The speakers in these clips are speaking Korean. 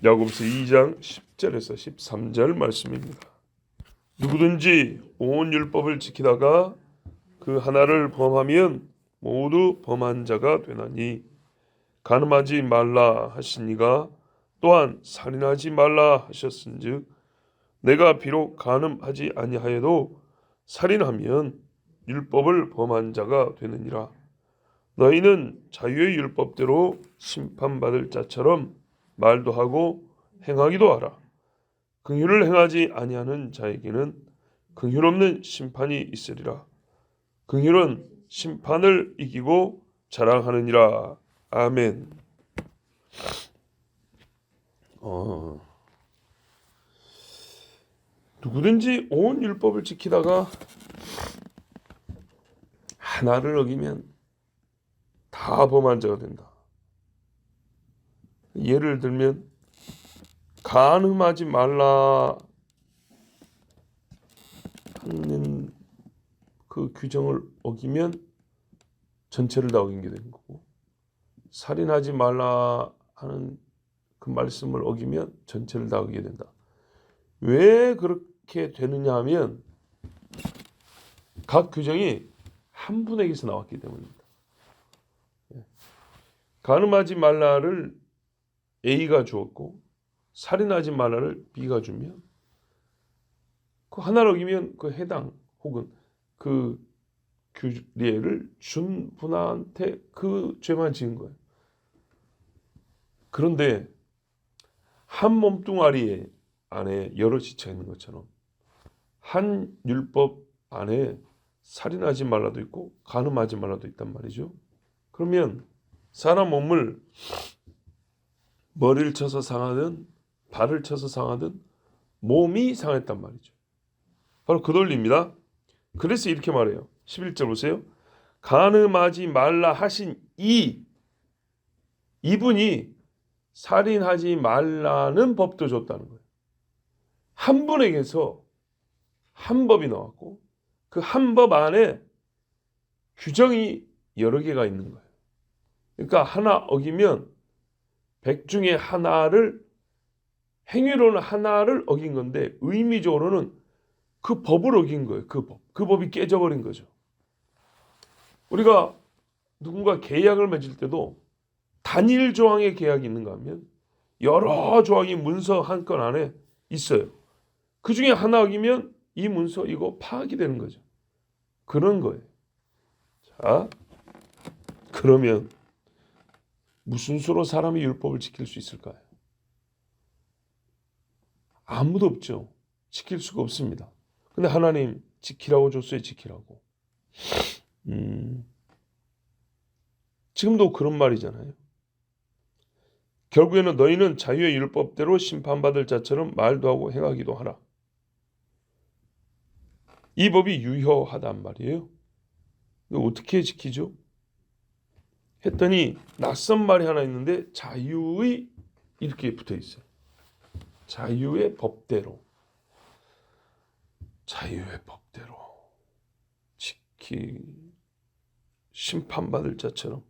야고보서 2장 10절에서 13절 말씀입니다. 누구든지 온 율법을 지키다가 그 하나를 범하면 모두 범한 자가 되나니 간음하지 말라 하시니가 또한 살인하지 말라 하셨은즉 내가 비록 간음하지 아니하여도 살인하면 율법을 범한 자가 되느니라. 너희는 자유의 율법대로 심판받을 자처럼 말도 하고 행하기도 하라. 긍휼을 행하지 아니하는 자에게는 긍휼 없는 심판이 있으리라. 긍휼은 심판을 이기고 자랑하느니라. 아멘. 누구든지 온 율법을 지키다가 하나를 어기면 다 범한 자가 된다. 예를 들면 간음하지 말라 하는 그 규정을 어기면 전체를 다 어긴 게 되는 거고, 살인하지 말라 하는 그 말씀을 어기면 전체를 다 어기게 된다. 왜 그렇게 되느냐 하면 각 규정이 한 분에게서 나왔기 때문입니다. 간음하지 말라를 A가 주었고 살인하지 말라를 B가 주면 그 하나를 어기면 그 해당 혹은 그 규례를 준 분한테 그 죄만 지은 거예요. 그런데 한 몸뚱아리 안에 여러 지체가 있는 것처럼 한 율법 안에 살인하지 말라도 있고 간음하지 말라도 있단 말이죠. 그러면 사람 몸을 머리를 쳐서 상하든 발을 쳐서 상하든 몸이 상했단 말이죠. 바로 그 논리입니다. 그래서 이렇게 말해요. 11절 보세요. 간음하지 말라 하신 이분이 살인하지 말라는 법도 줬다는 거예요. 한 분에게서 한 법이 나왔고 그 한 법 안에 규정이 여러 개가 있는 거예요. 그러니까 하나 어기면 100 중에 하나를, 행위로는 하나를 어긴 건데 의미적으로는 그 법을 어긴 거예요. 그 법이 깨져버린 거죠. 우리가 누군가 계약을 맺을 때도 단일 조항의 계약이 있는가 하면 여러 조항이 문서 한 건 안에 있어요. 그 중에 하나 어기면 이 문서 이거 파악이 되는 거죠. 그런 거예요. 자, 그러면 무슨 수로 사람이 율법을 지킬 수 있을까요? 아무도 없죠. 지킬 수가 없습니다. 근데 하나님 지키라고 줬어요. 지키라고. 지금도 그런 말이잖아요. 결국에는 너희는 자유의 율법대로 심판받을 자처럼 말도 하고 행하기도 하라. 이 법이 유효하단 말이에요. 어떻게 지키죠? 했더니 낯선 말이 하나 있는데 자유의 이렇게 붙어 있어요. 자유의 법대로. 자유의 법대로 심판받을 자처럼.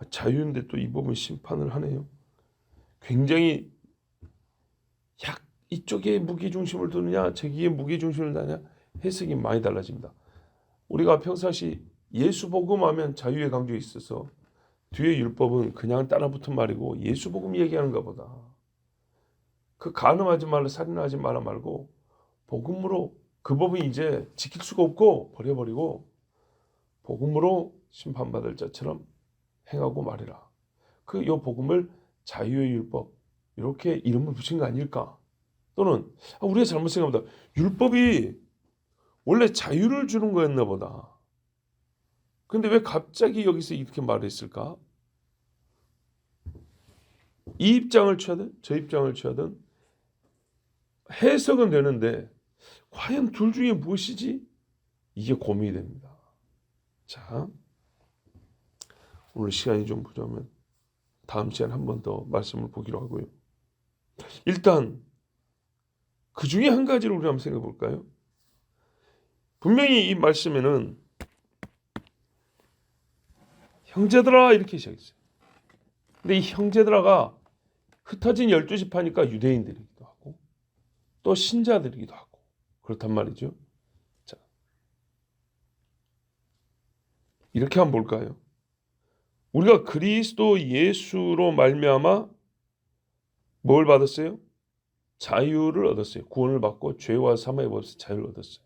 자유인데 또 이 법은 심판을 하네요. 굉장히 이쪽에 무게중심을 두느냐 저기에 무게중심을 두느냐 해석이 많이 달라집니다. 우리가 평상시 예수 복음하면 자유의 강조에 있어서 뒤에 율법은 그냥 따라붙은 말이고 예수 복음 얘기하는가 보다. 그 간음하지 말라 살인하지 말라 말고 복음으로 그 법은 이제 지킬 수가 없고 버려버리고 복음으로 심판받을 자처럼 행하고 말이라. 그 요 복음을 자유의 율법 이렇게 이름을 붙인 거 아닐까? 또는 우리가 잘못 생각합니다. 율법이 원래 자유를 주는 거였나 보다. 근데 왜 갑자기 여기서 이렇게 말했을까? 이 입장을 취하든 저 입장을 취하든 해석은 되는데 과연 둘 중에 무엇이지? 이게 고민이 됩니다. 자, 오늘 시간이 좀 부족하면 다음 시간에 한 번 더 말씀을 보기로 하고요. 일단 그 중에 한 가지를 우리 한번 생각해 볼까요? 분명히 이 말씀에는 형제들아 이렇게 시작했어요. 근데 이 형제들아가 흩어진 12지파니까 유대인들이기도 하고 또 신자들이기도 하고 그렇단 말이죠. 자, 이렇게 한번 볼까요? 우리가 그리스도 예수로 말미암아 뭘 받았어요? 자유를 얻었어요. 구원을 받고 죄와 사망의 법에서 자유를 얻었어요.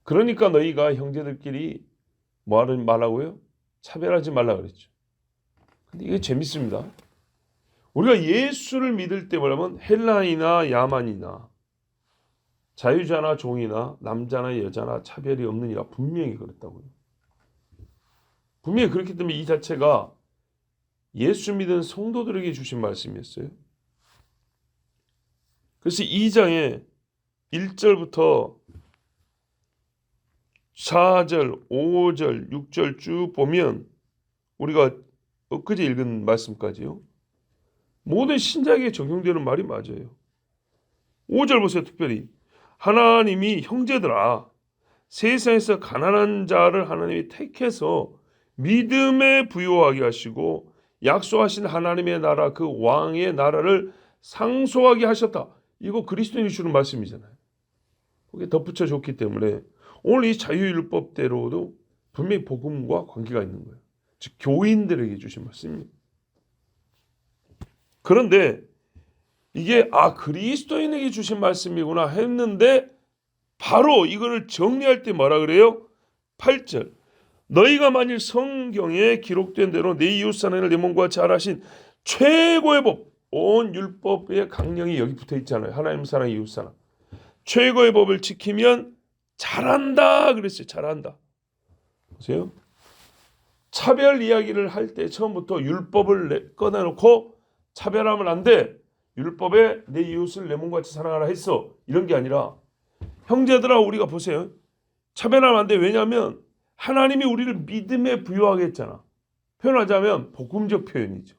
그러니까 너희가 형제들끼리 뭐 말하고요? 차별하지 말라 그랬죠. 근데 이게 재밌습니다. 우리가 예수를 믿을 때 뭐냐면 헬라인이나 야만이나 자유자나 종이나 남자나 여자나 차별이 없느니라 분명히 그랬다고요. 분명히 그렇기 때문에 이 자체가 예수 믿은 성도들에게 주신 말씀이었어요. 그래서 2장에 1절부터 4절, 5절, 6절 쭉 보면 우리가 엊그제 읽은 말씀까지요. 모든 신자에게 적용되는 말이 맞아요. 5절 보세요. 특별히 하나님이 형제들아 세상에서 가난한 자를 하나님이 택해서 믿음에 부요하게 하시고 약속하신 하나님의 나라 그 왕의 나라를 상소하게 하셨다. 이거 그리스도인이 주는 말씀이잖아요. 거기에 덧붙여 줬기 때문에 오늘 이 자유율법대로도 분명히 복음과 관계가 있는 거예요. 즉 교인들에게 주신 말씀입니다. 그런데 이게 그리스도인에게 주신 말씀이구나 했는데 바로 이거를 정리할 때 뭐라 그래요? 8절 너희가 만일 성경에 기록된 대로 내 이웃사랑을 내 몸과 같이 하신 최고의 법 온 율법의 강령이 여기 붙어 있잖아요. 하나님 사랑 이웃사랑 최고의 법을 지키면 잘한다 그랬어요. 잘한다. 보세요. 차별 이야기를 할 때 처음부터 율법을 꺼내놓고 차별하면 안 돼. 율법에 내 이웃을 내 몸과 같이 사랑하라 했어. 이런 게 아니라 형제들아 우리가 보세요. 차별하면 안 돼. 왜냐하면 하나님이 우리를 믿음에 부여하게 했잖아. 표현하자면 복음적 표현이죠.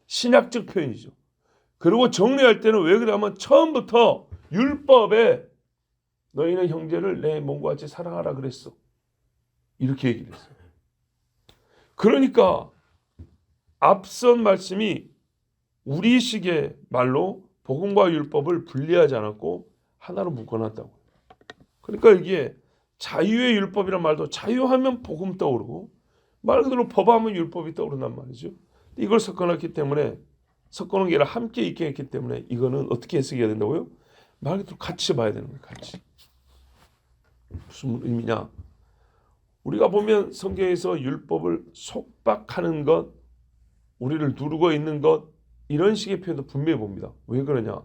신약적 표현이죠. 그리고 정리할 때는 왜 그러냐면 처음부터 율법에 너희는 형제를 내 몸과 같이 사랑하라 그랬어. 이렇게 얘기를 했어요. 그러니까 앞선 말씀이 우리식의 말로 복음과 율법을 분리하지 않았고 하나로 묶어놨다고요. 그러니까 이게 자유의 율법이란 말도 자유하면 복음 떠오르고 말 그대로 법하면 율법이 떠오른단 말이죠. 이걸 섞어놨기 때문에 섞어놓은 게 아니라 함께 있게 했기 때문에 이거는 어떻게 해석해야 된다고요? 말 그대로 같이 봐야 되는 거예요. 같이. 무슨 의미냐? 우리가 보면 성경에서 율법을 속박하는 것, 우리를 누르고 있는 것 이런 식의 표현도 분명히 봅니다. 왜 그러냐?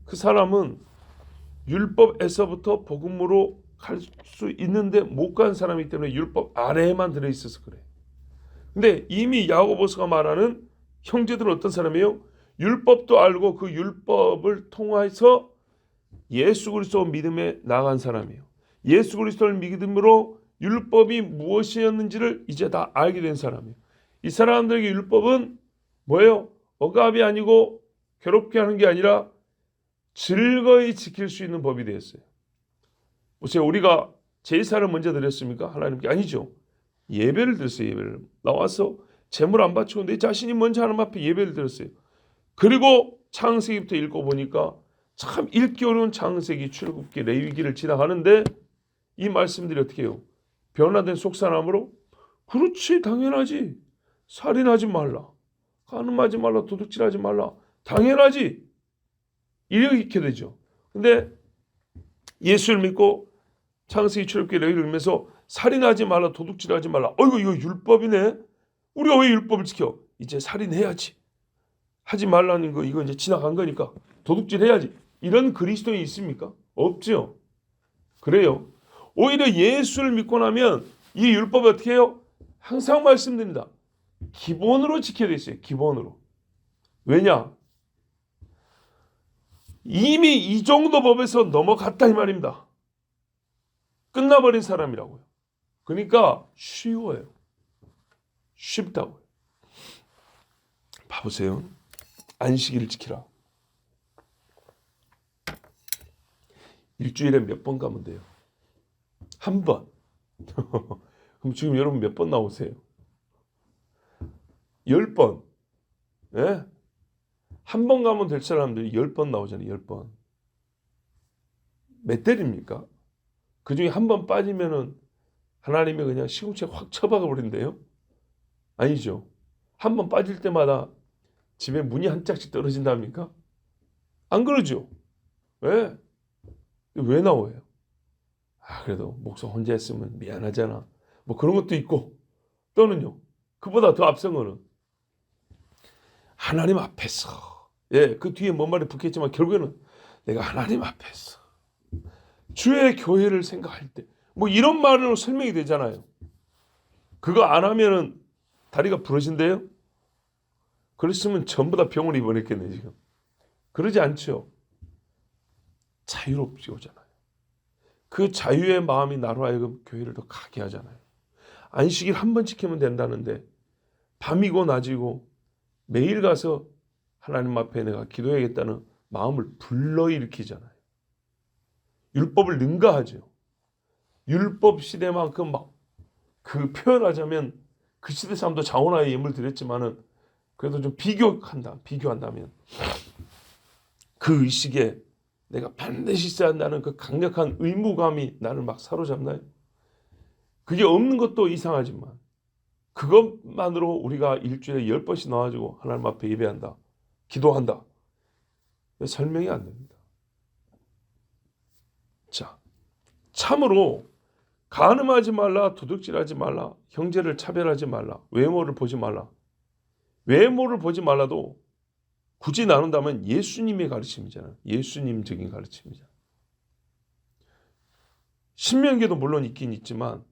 그 사람은 율법에서부터 복음으로 갈 수 있는데 못 간 사람이기 때문에 율법 아래에만 들어있어서 그래. 근데 이미 야고보서가 말하는 형제들은 어떤 사람이에요? 율법도 알고 그 율법을 통해서 예수 그리스도 믿음에 나간 사람이에요. 예수 그리스도를 믿음으로 율법이 무엇이었는지를 이제 다 알게 된 사람이에요. 이 사람들에게 율법은 뭐예요? 억압이 아니고 괴롭게 하는 게 아니라 즐거이 지킬 수 있는 법이 되었어요. 보세요. 우리가 제사를 먼저 드렸습니까? 하나님께 아니죠. 예배를 드렸어요. 예배를. 나와서 제물 안 바치고 내 자신이 먼저 하나님 앞에 예배를 드렸어요. 그리고 창세기부터 읽어보니까 참 읽기 어려운 창세기, 출애굽기, 레위기를 지나가는데 이 말씀들이 어떻게 해요? 변화된 속사람으로 그렇지 당연하지. 살인하지 말라. 간음하지 말라. 도둑질하지 말라. 당연하지. 이렇게 되죠. 근데 예수를 믿고 창세기 출애굽기 레위기를 읽으면서 살인하지 말라. 도둑질하지 말라. 어이구 이거 율법이네. 우리가 왜 율법을 지켜? 이제 살인해야지. 하지 말라는 거 이거 이제 지나간 거니까 도둑질 해야지. 이런 그리스도인이 있습니까? 없죠. 그래요. 오히려 예수를 믿고 나면 이 율법이 어떻게 해요? 항상 말씀드립니다. 기본으로 지켜야 돼 있어요. 기본으로. 왜냐? 이미 이 정도 법에서 넘어갔다 이 말입니다. 끝나버린 사람이라고요. 그러니까 쉬워요. 쉽다고요. 봐보세요. 안식일을 지키라. 일주일에 몇 번 가면 돼요? 한 번. 그럼 지금 여러분 몇 번 나오세요? 10번. 예? 한 번 가면 될 사람들이 10번 나오잖아요. 10번. 몇 대입니까? 그중에 한 번 빠지면은 하나님이 그냥 시궁창 확 쳐박아 버린대요? 아니죠. 한 번 빠질 때마다 집에 문이 한 짝씩 떨어진답니까? 안 그러죠. 왜? 왜 나와요? 그래도 목사 혼자 했으면 미안하잖아. 뭐 그런 것도 있고, 또는요, 그보다 더 앞선 거는 하나님 앞에서, 그 뒤에 뭔 말이 붙겠지만 결국에는 내가 하나님 앞에서 주의 교회를 생각할 때, 뭐 이런 말로 설명이 되잖아요. 그거 안 하면은 다리가 부러진대요? 그랬으면 전부 다 병을 입원했겠네 지금. 그러지 않죠. 자유롭지 오잖아요. 그 자유의 마음이 나로 하여금 교회를 더 가게 하잖아요. 안식일 한 번 지키면 된다는데 밤이고 낮이고 매일 가서 하나님 앞에 내가 기도해야겠다는 마음을 불러일으키잖아요. 율법을 능가하죠. 율법 시대만큼 막 그 표현하자면 그 시대 사람도 자원하에 예물 드렸지만은 그래도 좀 비교한다면 그 의식에 내가 반드시 있어야 한다는 그 강력한 의무감이 나를 막 사로잡나요? 그게 없는 것도 이상하지만 그것만으로 우리가 일주일에 10번씩 나와가지고 하나님 앞에 예배한다, 기도한다, 설명이 안 됩니다. 자, 참으로 간음하지 말라, 도둑질하지 말라, 형제를 차별하지 말라, 외모를 보지 말라. 외모를 보지 말라도 굳이 나눈다면 예수님의 가르침이잖아요. 예수님적인 가르침이잖아요. 신명기도 물론 있긴 있지만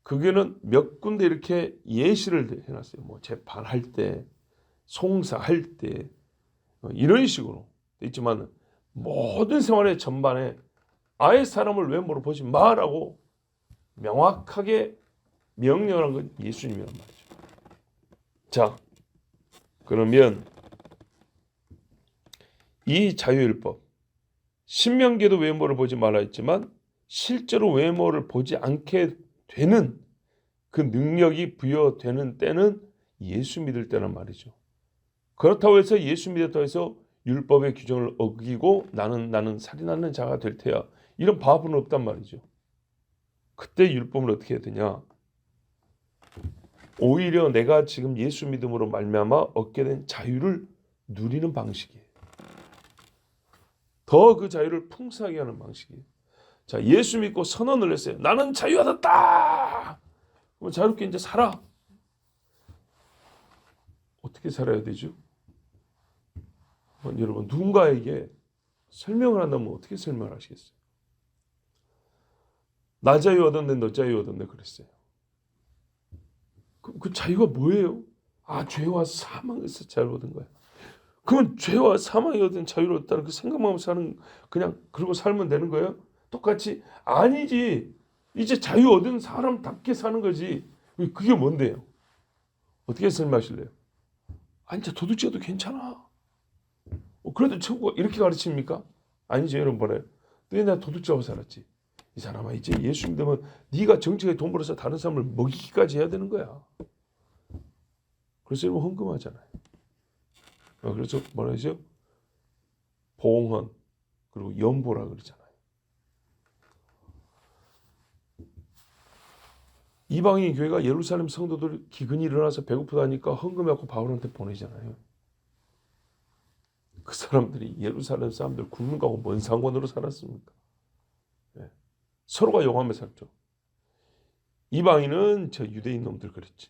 그게는 몇 군데 이렇게 예시를 해놨어요. 뭐 재판할 때, 송사할 때 이런 식으로 있지만 모든 생활의 전반에 아예 사람을 외모로 보지 마라고 명확하게 명령한 건 예수님이란 말이죠. 자, 그러면 이 자유율법, 신명기에도 외모를 보지 말라 했지만 실제로 외모를 보지 않게 되는 그 능력이 부여되는 때는 예수 믿을 때란 말이죠. 그렇다고 해서 예수 믿었다고 해서 율법의 규정을 어기고 나는 살인하는 자가 될 테야, 이런 바보는 없단 말이죠. 그때 율법을 어떻게 해야 되냐? 오히려 내가 지금 예수 믿음으로 말미암아 얻게 된 자유를 누리는 방식이에요. 더 그 자유를 풍성하게 하는 방식이에요. 자, 예수 믿고 선언을 했어요. 나는 자유하다. 그럼 자유롭게 이제 살아. 어떻게 살아야 되죠? 여러분, 누군가에게 설명을 한다면 어떻게 설명을 하시겠어요? 나 자유 얻었네, 너 자유 얻었네 그랬어요. 그 자유가 뭐예요? 죄와 사망에서 자유 얻은 거야. 그러면 죄와 사망에 얻은 자유를 얻다는 그 생각만 하고 사는, 그냥 그러고 살면 되는 거예요? 똑같이? 아니지. 이제 자유 얻은 사람답게 사는 거지. 그게 뭔데요? 어떻게 설명하실래요? 이제 도둑질해도 괜찮아. 그래도 천국가 이렇게 가르칩니까? 아니죠. 여러분 뭐래요? 왜 내가 도둑질하고 살았지? 이 사람아, 이제 예수 믿으면 네가 정직하게 돈 벌어서 다른 사람을 먹이기까지 해야 되는 거야. 그래서 여러분 헌금하잖아요. 그래서 뭐라 하죠? 봉헌, 그리고 연보라 그러잖아요. 이방인 교회가 예루살렘 성도들 기근이 일어나서 배고프다니까 헌금해갖고 바울한테 보내잖아요. 그 사람들이 예루살렘 사람들 굶는 거하고 뭔 상관으로 살았습니까? 서로가 용하며 살죠. 이방인은 저 유대인 놈들 그랬지.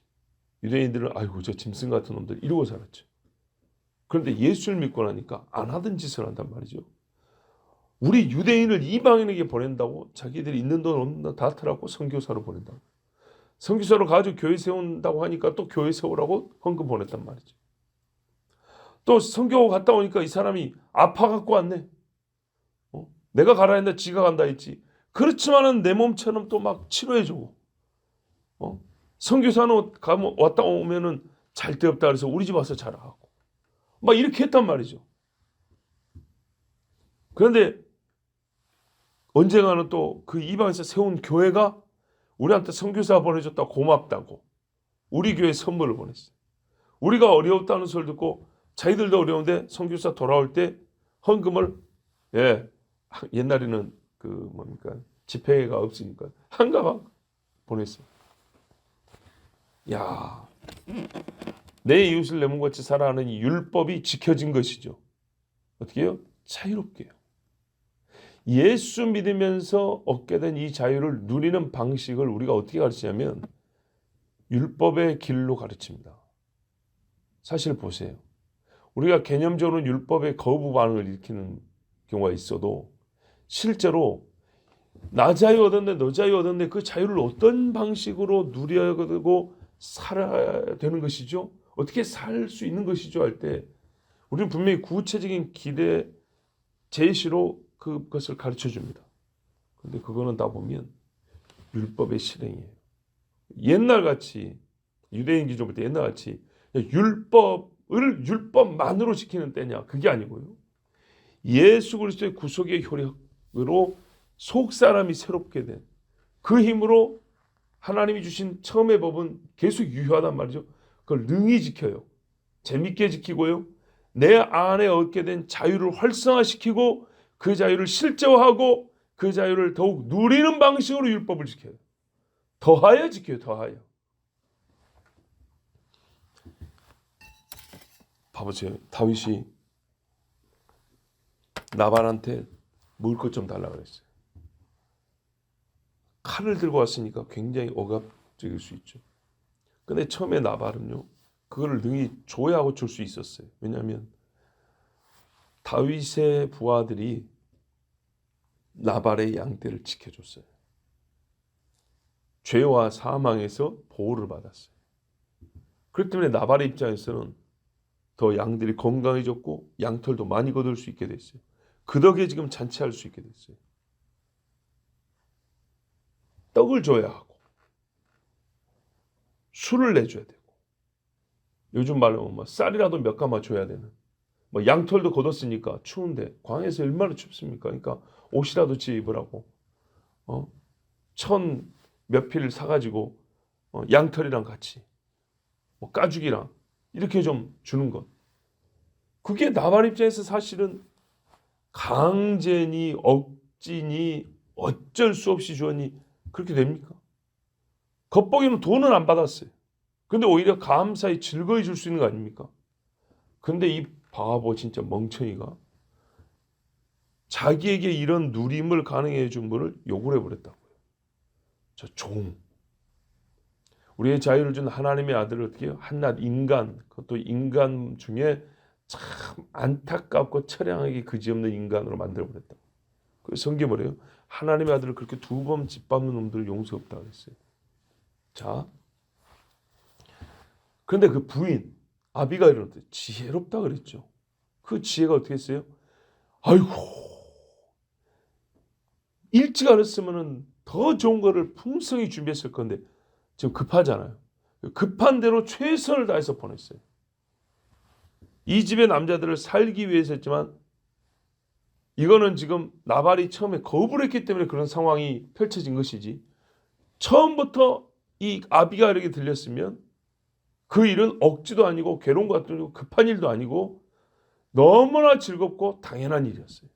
유대인들은 아이고 저 짐승 같은 놈들 이러고 살았죠. 그런데 예수를 믿고 나니까 안 하던 짓을 한단 말이죠. 우리 유대인을 이방인에게 보낸다고 자기들이 있는 돈 없는 돈 다 털어갖고 선교사로 보낸다고. 선교사로 가지고 교회 세운다고 하니까 또 교회 세우라고 헌금 보냈단 말이죠. 또 선교 갔다 오니까 이 사람이 아파갖고 왔네. 내가 가라 했는데 지가 간다 했지. 그렇지만은 내 몸처럼 또 막 치료해주고. 선교사는 왔다 오면은 잘 데 없다 그래서 우리 집 와서 자라고. 막 이렇게 했단 말이죠. 그런데 언젠가는 또 그 이방에서 세운 교회가 우리한테 선교사 보내줬다 고맙다고 우리 교회 선물을 보냈어요. 우리가 어려웠다는 소리 듣고 자기들도 어려운데 선교사 돌아올 때 헌금을 옛날에는 그 뭡니까 지폐가 없으니까 한 가방 보냈어요. 야, 내 이웃을 내 몸같이 살아가는 이 율법이 지켜진 것이죠. 어떻게 해요? 자유롭게요. 예수 믿으면서 얻게 된 이 자유를 누리는 방식을 우리가 어떻게 가르치냐면 율법의 길로 가르칩니다. 사실 보세요. 우리가 개념적으로 율법의 거부 반응을 일으키는 경우가 있어도 실제로 나 자유 얻었네, 너 자유 얻었네, 그 자유를 어떤 방식으로 누려고 살아야 되는 것이죠? 어떻게 살 수 있는 것이죠? 할 때 우리는 분명히 구체적인 길의 제시로 그것을 가르쳐 줍니다. 근데 그거는 다 보면 율법의 실행이에요. 옛날같이 유대인 기준부터 옛날같이 율법만으로 지키는 때냐, 그게 아니고요. 예수 그리스도의 구속의 효력으로 속 사람이 새롭게 된 그 힘으로 하나님이 주신 처음의 법은 계속 유효하단 말이죠. 그걸 능히 지켜요. 재밌게 지키고요. 내 안에 얻게 된 자유를 활성화시키고 그 자유를 실제화하고 그 자유를 더욱 누리는 방식으로 율법을 지켜요. 더하여 지켜요. 더하여. 봐보세요. 다윗이 나발한테 먹을 것 좀 달라고 그랬어요. 칼을 들고 왔으니까 굉장히 억압적일 수 있죠. 근데 처음에 나발은요, 그거를 능히 조회하고 줄 수 있었어요. 왜냐하면 다윗의 부하들이 나발의 양떼를 지켜줬어요. 죄와 사망에서 보호를 받았어요. 그렇기 때문에 나발의 입장에서는 더 양들이 건강해졌고 양털도 많이 거둘 수 있게 됐어요. 그 덕에 지금 잔치할 수 있게 됐어요. 떡을 줘야 하고 술을 내줘야 되고 요즘 말로 뭐 쌀이라도 몇 가마 줘야 되는 뭐 양털도 걷었으니까 추운데 광야에서 얼마나 춥습니까? 그러니까 옷이라도 입으라고 천 몇 필을 사가지고 양털이랑 같이 뭐 가죽이랑 이렇게 좀 주는 것. 그게 나발 입장에서 사실은 강제니 억지니 어쩔 수 없이 주었니 그렇게 됩니까? 겉보기는 돈은 안 받았어요. 근데 오히려 감사히 즐거이 줄 수 있는 거 아닙니까? 근데 이 바보 진짜 멍청이가 자기에게 이런 누림을 가능해 준 분을 욕을 해버렸다고요. 저 종. 우리의 자유를 준 하나님의 아들을 어떻게 해요? 한낱 인간, 그것도 인간 중에 참 안타깝고 처량하게 그지없는 인간으로 만들어버렸다. 그 성경이 뭐래요? 하나님의 아들을 그렇게 두 번 짓밟는 놈들을 용서 없다고 했어요. 자, 그런데 그 부인 아비가일은 지혜롭다 그랬죠. 그 지혜가 어떻게 했어요? 아이고, 일찍 알았으면은 더 좋은 거를 풍성히 준비했을 건데 지금 급하잖아요. 급한 대로 최선을 다해서 보냈어요. 이 집의 남자들을 살기 위해서 했지만 이거는 지금 나발이 처음에 거부를 했기 때문에 그런 상황이 펼쳐진 것이지 처음부터 이 아비가일에게 들렸으면 그 일은 억지도 아니고 괴로운 것도 아니고 급한 일도 아니고 너무나 즐겁고 당연한 일이었어요.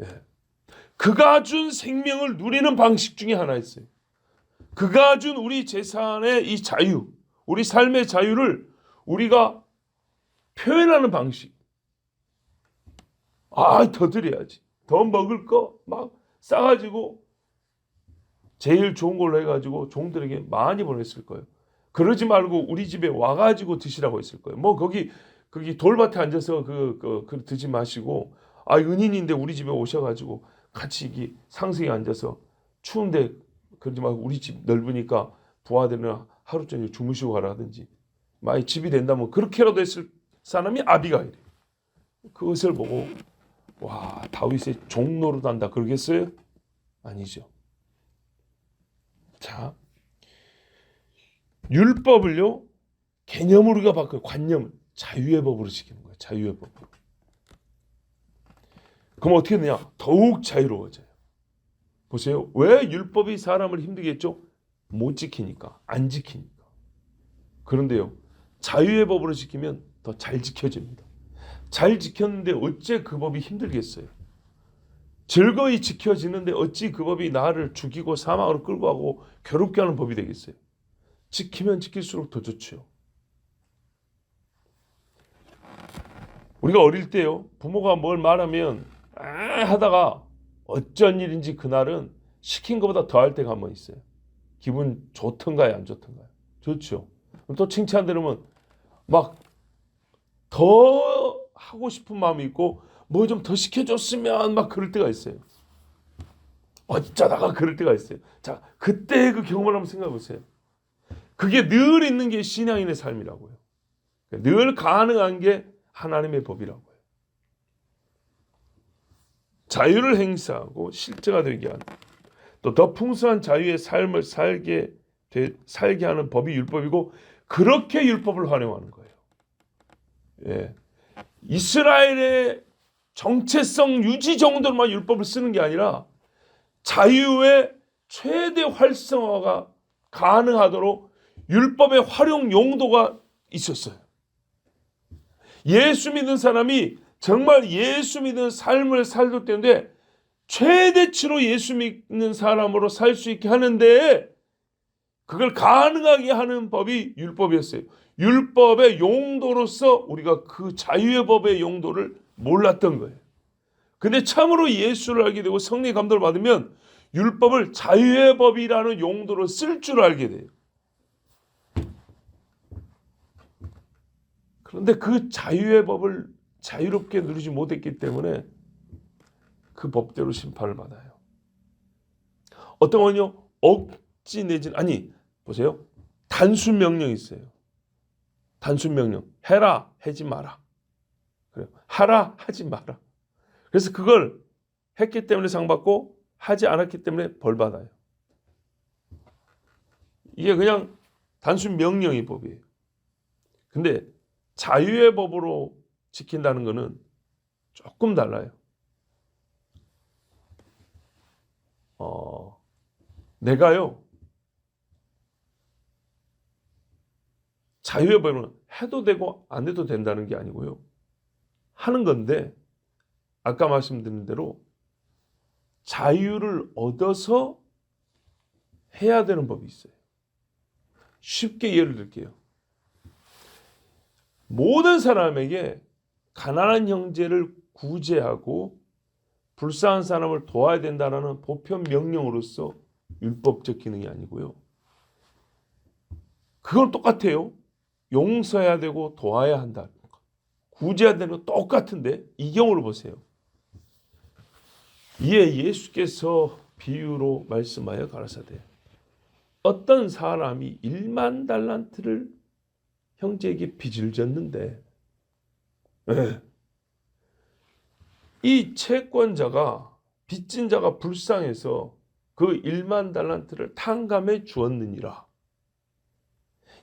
예. 그가 준 생명을 누리는 방식 중에 하나였어요. 그가 준 우리 재산의 이 자유, 우리 삶의 자유를 우리가 표현하는 방식. 더 드려야지. 더 먹을 거 막 싸가지고 제일 좋은 걸로 해가지고 종들에게 많이 보냈을 거예요. 그러지 말고 우리 집에 와가지고 드시라고 했을 거예요. 뭐 거기 돌밭에 앉아서 그 드지 마시고 은인인데 우리 집에 오셔가지고 같이 이 상승에 앉아서 추운데 그러지 말고 우리 집 넓으니까 부하들은 하루 종일 주무시고 가라든지 만약 집이 된다면 그렇게라도 했을 사람이 아비가일이에요. 그것을 보고 와 다윗의 종 노릇한다 그러겠어요? 아니죠. 자, 율법을요 개념으로 우리가 바꿔 관념을 자유의 법으로 지키는 거예요. 자유의 법으로. 그럼 어떻게 되냐? 더욱 자유로워져요. 보세요. 왜 율법이 사람을 힘들게 했죠? 못 지키니까, 안 지키니까. 그런데요, 자유의 법으로 지키면 더 잘 지켜집니다. 잘 지켰는데 어째 그 법이 힘들겠어요? 즐거이 지켜지는데 어찌 그 법이 나를 죽이고 사망으로 끌고 가고 괴롭게 하는 법이 되겠어요? 지키면 지킬수록 더 좋죠. 우리가 어릴 때요, 부모가 뭘 말하면 하다가 어쩐 일인지 그날은 시킨 것보다 더 할 때가 한 번 있어요. 기분 좋던가요, 안 좋던가요? 좋죠. 또 칭찬 들으면 막 더 하고 싶은 마음이 있고 뭐 좀 더 시켜줬으면 막 그럴 때가 있어요. 어쩌다가 그럴 때가 있어요. 자, 그때 그 경험을 한번 생각해 보세요. 그게 늘 있는 게 신앙인의 삶이라고요. 늘 가능한 게 하나님의 법이라고요. 자유를 행사하고 실제가 되게 하는, 또 더 풍성한 자유의 삶을 살게 하는 법이 율법이고, 그렇게 율법을 활용하는 거예요. 예. 이스라엘의 정체성 유지 정도로만 율법을 쓰는 게 아니라 자유의 최대 활성화가 가능하도록 율법의 활용 용도가 있었어요. 예수 믿는 사람이 정말 예수 믿는 삶을 살도 때인데 최대치로 예수 믿는 사람으로 살 수 있게 하는데 그걸 가능하게 하는 법이 율법이었어요. 율법의 용도로서 우리가 그 자유의 법의 용도를 몰랐던 거예요. 근데 참으로 예수를 알게 되고 성령의 감동을 받으면 율법을 자유의 법이라는 용도로 쓸 줄 알게 돼요. 그런데 그 자유의 법을 자유롭게 누리지 못했기 때문에 그 법대로 심판을 받아요. 어떤 건요, 억지 내지는, 아니 보세요, 단순 명령이 있어요. 단순 명령, 해라 하지 마라, 그래요. 하라 하지 마라. 그래서 그걸 했기 때문에 상 받고 하지 않았기 때문에 벌 받아요. 이게 그냥 단순 명령의 법이에요. 근데 자유의 법으로 지킨다는 것은 조금 달라요. 내가요, 자유의 법은 해도 되고 안 해도 된다는 게 아니고요, 하는 건데 아까 말씀드린 대로 자유를 얻어서 해야 되는 법이 있어요. 쉽게 예를 들게요. 모든 사람에게 가난한 형제를 구제하고 불쌍한 사람을 도와야 된다는 보편 명령으로서 율법적 기능이 아니고요. 그건 똑같아요. 용서해야 되고 도와야 한다. 구제해야 되는 거 똑같은데 이 경우를 보세요. 이에 예수께서 비유로 말씀하여 가라사대, 어떤 사람이 1만 달란트를 형제에게 빚을 졌는데, 이 채권자가, 빚진 자가 불쌍해서 그 1만 달란트를 탕감해 주었느니라.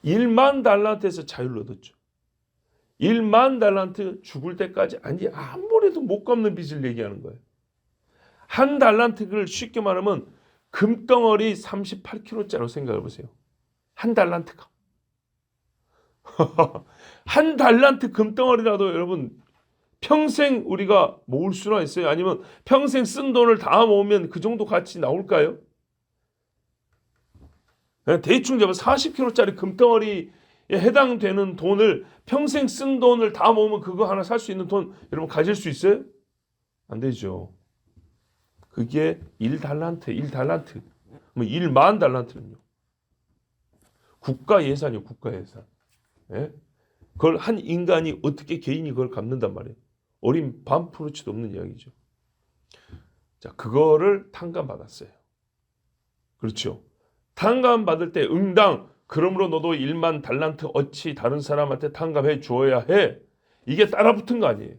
1만 달란트에서 자유를 얻었죠. 1만 달란트 죽을 때까지, 아니 아무래도 못 갚는 빚을 얘기하는 거예요. 한 달란트를 쉽게 말하면 금덩어리 38kg짜리로 생각해 보세요. 한 달란트가. 한 달란트 금덩어리라도 여러분 평생 우리가 모을 수나 있어요? 아니면 평생 쓴 돈을 다 모으면 그 정도 가치 나올까요? 그냥 대충 잡아 40kg짜리 금덩어리에 해당되는 돈을, 평생 쓴 돈을 다 모으면 그거 하나 살 수 있는 돈 여러분 가질 수 있어요? 안 되죠. 그게 1달란트. 뭐 1만 달란트는요. 국가 예산이요, 국가 예산. 예? 그걸 한 인간이 어떻게 개인이 그걸 갚는단 말이에요. 어린 반프루치도 없는 이야기죠. 자, 그거를 탕감받았어요. 그렇죠. 탕감받을 때 응당, 그러므로 너도 1만 달란트 어치 다른 사람한테 탕감해 주어야 해. 이게 따라붙은 거 아니에요.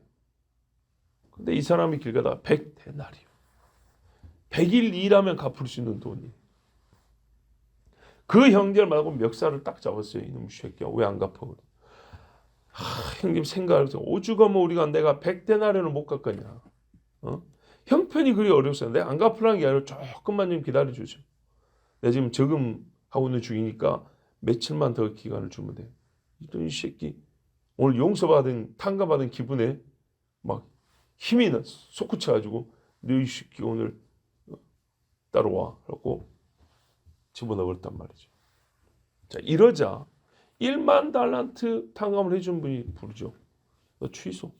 근데 이 사람이 길 가다가 100데나리오. 100일 일하면 갚을 수 있는 돈이. 그 형제를 말고 멱살을 딱 잡았어요. 이놈 새끼야, 왜 안 갚아? 형님 생각을 해서 오죽하면 우리가 내가 100데나리오는 못 갚겠냐. 형편이 그리 어렵어요. 내가 안 갚으라는 게 아니라 조금만 좀 기다려주죠. 내가 지금 저금하고 있는 중이니까 며칠만 더 기간을 주면 돼. 이런 새끼 오늘 용서받은 탕감받은 기분에 막 힘이 나 솟구쳐가지고 너희 새끼 오늘 따라와 라고 집어넣었단 말이죠. 자, 이러자 1만 달란트 탕감을 해준 분이 부르죠. 너 취소.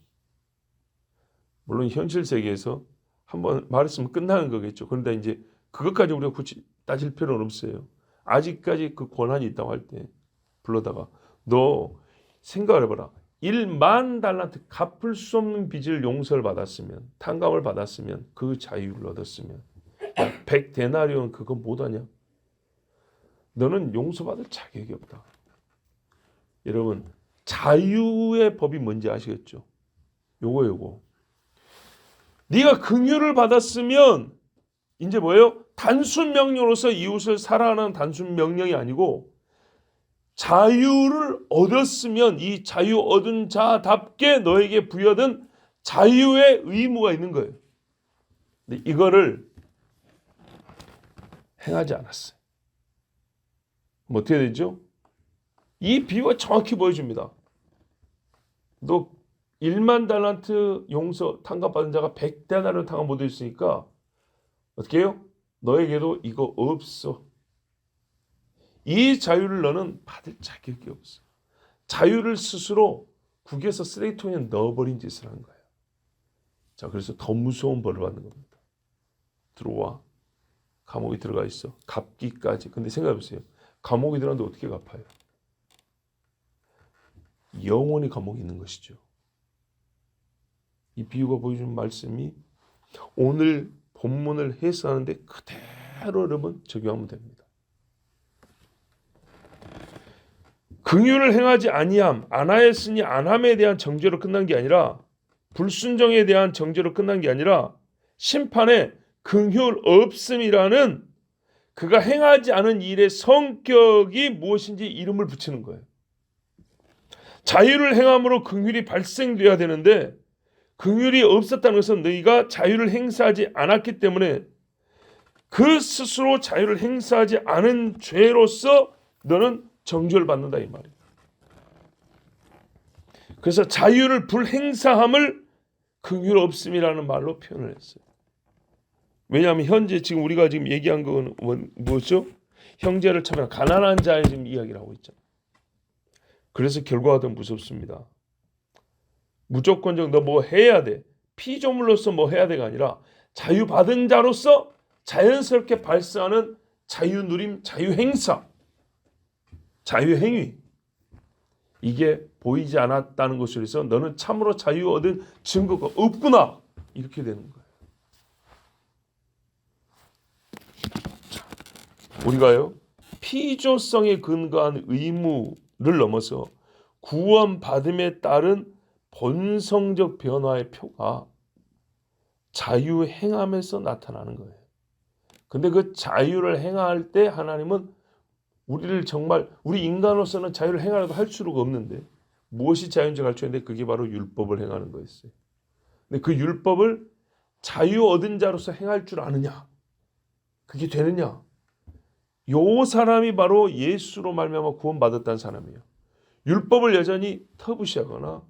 물론 현실 세계에서 한번 말했으면 끝나는 거겠죠. 그런데 이제 그것까지 우리가 굳이 따질 필요는 없어요. 아직까지 그 권한이 있다고 할 때 불러다가 너 생각을 해봐라. 1만 달란트 갚을 수 없는 빚을 용서를 받았으면, 탕감을 받았으면, 그 자유를 얻었으면 100데나리온 그거 못하냐? 너는 용서받을 자격이 없다. 여러분, 자유의 법이 뭔지 아시겠죠? 요거. 네가 긍휼을 받았으면 이제 뭐예요? 단순 명령으로서 이웃을 사랑하는 단순 명령이 아니고 자유를 얻었으면 이 자유 얻은 자답게 너에게 부여된 자유의 의무가 있는 거예요. 근데 이거를 행하지 않았어요. 그럼 어떻게 되죠? 이 비유가 정확히 보여줍니다. 너 1만 달란트 용서 탕감받은 자가 100데나리온 탕감 못 했으니까 어떻게 해요? 너에게도 이거 없어. 이 자유를 너는 받을 자격이 없어. 자유를 스스로 국에서 쓰레기통에 넣어버린 짓을 한 거예요. 자, 그래서 더 무서운 벌을 받는 겁니다. 들어와. 감옥에 들어가 있어. 갚기까지. 근데 생각해보세요. 감옥에 들어갔는데 어떻게 갚아요? 영원히 감옥에 있는 것이죠. 이 비유가 보여주는 말씀이 오늘 본문을 해석하는데 그대로 여러분 적용하면 됩니다. 긍휼을 행하지 아니함, 안 하였으니 안함에 대한 정죄로 끝난 게 아니라 불순종에 대한 정죄로 끝난 게 아니라 심판에 긍휼 없음이라는 그가 행하지 않은 일의 성격이 무엇인지 이름을 붙이는 거예요. 자유를 행함으로 긍휼이 발생돼야 되는데 긍휼이 없었다는 것은 너희가 자유를 행사하지 않았기 때문에 그 스스로 자유를 행사하지 않은 죄로서 너는 정죄를 받는다 이 말이에요. 그래서 자유를 불행사함을 긍휼 없음이라는 말로 표현을 했어요. 왜냐하면 현재 지금 우리가 지금 얘기한 건 무엇이죠? 형제를 차별한 가난한 자의 지금 이야기를 하고 있죠. 그래서 결과가 더 무섭습니다. 무조건적 너 뭐 해야 돼. 피조물로서 뭐 해야 돼가 아니라 자유받은 자로서 자연스럽게 발생하는 자유누림, 자유행사, 자유행위. 이게 보이지 않았다는 것으로 해서 너는 참으로 자유 얻은 증거가 없구나. 이렇게 되는 거예요. 자, 우리가요. 피조성에 근거한 의무를 넘어서 구원받음에 따른 본성적 변화의 표가 자유 행함에서 나타나는 거예요. 근데 그 자유를 행할 때 하나님은 우리를 정말 우리 인간으로서는 자유를 행하려고 할 수가 없는데 무엇이 자유인지 가르쳤는데 그게 바로 율법을 행하는 거였어요. 근데 그 율법을 자유 얻은 자로서 행할 줄 아느냐? 그게 되느냐? 요 사람이 바로 예수로 말미암아 구원받았다는 사람이에요. 율법을 여전히 터부시하거나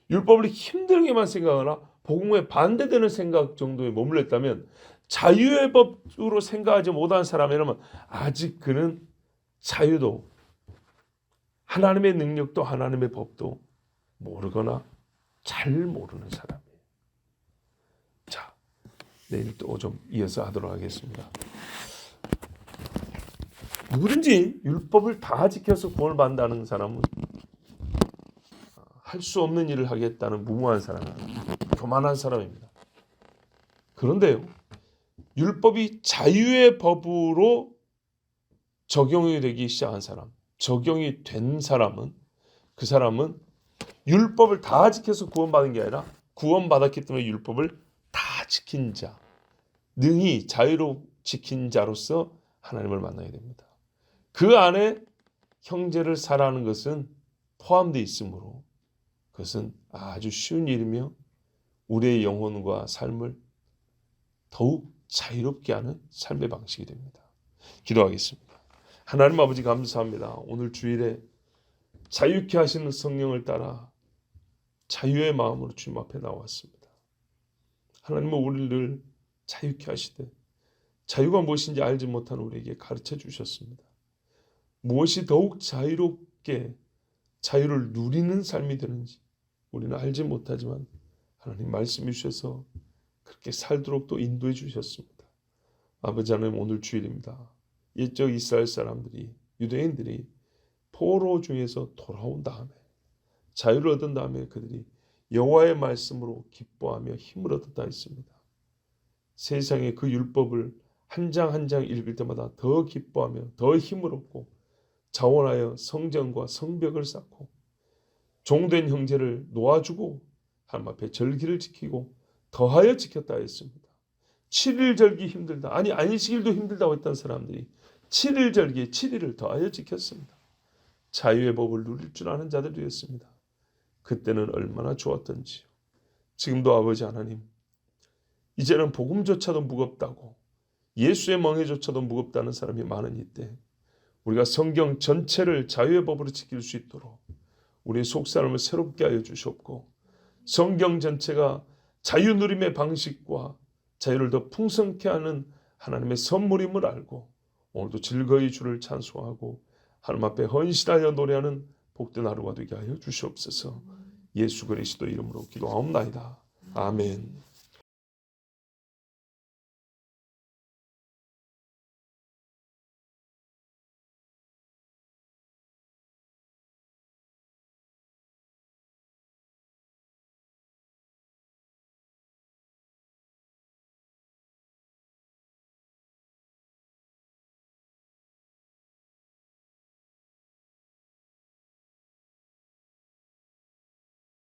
율법을 힘들게만 생각하거나 복음에 반대되는 생각 정도에 머물렀다면 자유의 법으로 생각하지 못한 사람이라면 아직 그는 자유도 하나님의 능력도 하나님의 법도 모르거나 잘 모르는 사람이에요. 자, 내일 또 좀 이어서 하도록 하겠습니다. 누구든지 율법을 다 지켜서 구원을 받는다는 사람은 할 수 없는 일을 하겠다는 무모한 사람입니다. 교만한 사람입니다. 그런데요, 율법이 자유의 법으로 적용이 되기 시작한 사람, 적용이 된 사람은 그 사람은 율법을 다 지켜서 구원받은 게 아니라 구원받았기 때문에 율법을 다 지킨 자, 능히 자유로 지킨 자로서 하나님을 만나게 됩니다. 그 안에 형제를 사랑하는 것은 포함되어 있으므로 그것은 아주 쉬운 일이며 우리의 영혼과 삶을 더욱 자유롭게 하는 삶의 방식이 됩니다. 기도하겠습니다. 하나님 아버지 감사합니다. 오늘 주일에 자유케 하시는 성령을 따라 자유의 마음으로 주님 앞에 나왔습니다. 하나님은 우리를 늘 자유케 하시되 자유가 무엇인지 알지 못한 우리에게 가르쳐 주셨습니다. 무엇이 더욱 자유롭게 자유를 누리는 삶이 되는지 우리는 알지 못하지만 하나님 말씀해 주셔서 그렇게 살도록 또 인도해 주셨습니다. 아버지 하나님, 오늘 주일입니다. 옛적 이스라엘 사람들이, 유대인들이 포로 중에서 돌아온 다음에 자유를 얻은 다음에 그들이 여호와의 말씀으로 기뻐하며 힘을 얻었다 했습니다. 세상의 그 율법을 한 장 한 장 읽을 때마다 더 기뻐하며 더 힘을 얻고 자원하여 성전과 성벽을 쌓고 종된 형제를 놓아주고 하나님 앞에 절기를 지키고 더하여 지켰다 했습니다. 7일 절기 힘들다. 아니 안식일도 힘들다고 했던 사람들이 7일 절기에 7일을 더하여 지켰습니다. 자유의 법을 누릴 줄 아는 자들이었습니다. 그때는 얼마나 좋았던지요. 지금도 아버지 하나님, 이제는 복음조차도 무겁다고, 예수의 멍에조차도 무겁다는 사람이 많은 이때 우리가 성경 전체를 자유의 법으로 지킬 수 있도록 우리의 속사람을 새롭게 하여 주시옵고, 성경 전체가 자유 누림의 방식과 자유를 더 풍성케 하는 하나님의 선물임을 알고 오늘도 즐거이 주를 찬송하고 하나님 앞에 헌신하여 노래하는 복된 하루가 되게 하여 주시옵소서. 예수 그리스도 이름으로 기도하옵나이다. 아멘.